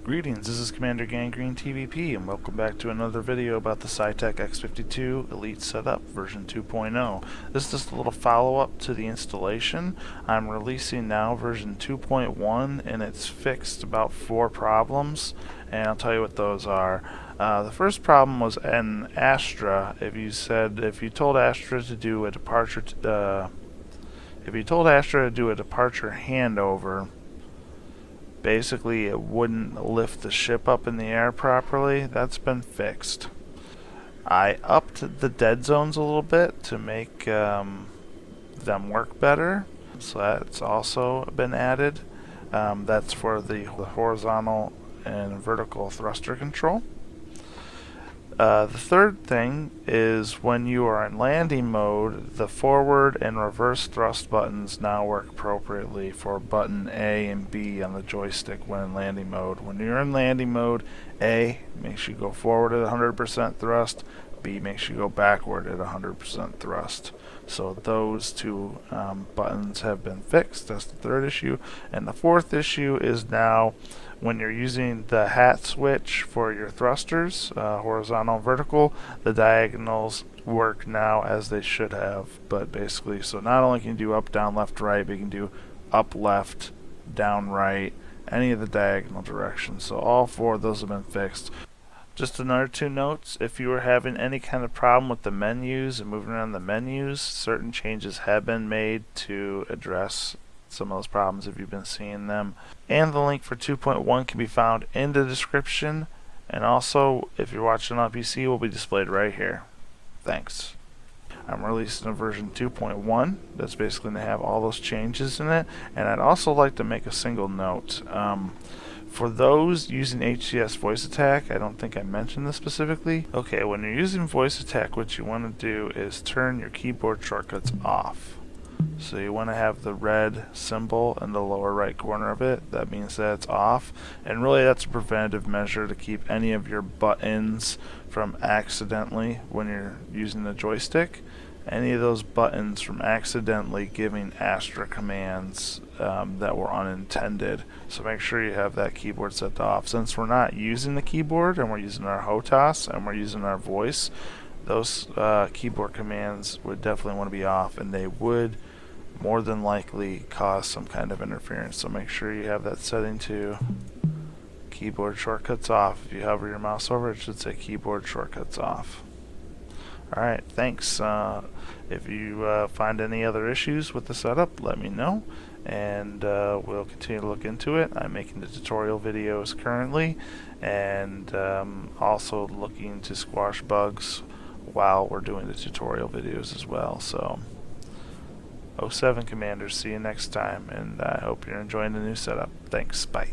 Greetings, this is Commander Gangrene TVP, and welcome back to another video about the Saitek X52 Elite Setup version 2.0. This is just a little follow-up to the installation. I'm releasing now version 2.1, and it's fixed about 4 problems, and I'll tell you what those are. The first problem was in Astra. If you told Astra to do a departure handover, basically it wouldn't lift the ship up in the air properly. That's been fixed. I upped the dead zones a little bit to make them work better, so that's also been added. That's for the horizontal and vertical thruster control. The third thing is when you are in landing mode, the forward and reverse thrust buttons now work appropriately for button A and B on the joystick when in landing mode. When you're in landing mode, A makes you go forward at 100% thrust, B makes you go backward at 100% thrust. So those two buttons have been fixed. That's the third issue. And the fourth issue is now when you're using the hat switch for your thrusters, horizontal and vertical, the diagonals work now as they should have. But basically, so not only can you do up, down, left, right, but you can do up, left, down, right, any of the diagonal directions. So all 4 of those have been fixed. Just another 2 notes, if you were having any kind of problem with the menus and moving around the menus, certain changes have been made to address some of those problems if you've been seeing them. And the link for 2.1 can be found in the description, and also if you're watching on PC, it will be displayed right here. Thanks. I'm releasing a version 2.1 that's basically going to have all those changes in it, and I'd also like to make a single note. For those using HCS voice attack, I don't think I mentioned this specifically. Okay, when you're using voice attack, what you want to do is turn your keyboard shortcuts off. So you want to have the red symbol in the lower right corner of it. That means that it's off. And really that's a preventative measure to keep any of your buttons from accidentally, when you're using the joystick, any of those buttons from accidentally giving Astra commands that were unintended. So make sure you have that keyboard set off. Since we're not using the keyboard and we're using our HOTAS and we're using our voice, those keyboard commands would definitely want to be off, and they would more than likely cause some kind of interference. So make sure you have that setting to keyboard shortcuts off. If you hover your mouse over it, should say keyboard shortcuts off. Alright, thanks. If you find any other issues with the setup, let me know, and we'll continue to look into it. I'm making the tutorial videos currently, and also looking to squash bugs while we're doing the tutorial videos as well. So 07 Commanders, see you next time, and I hope you're enjoying the new setup. Thanks, bye.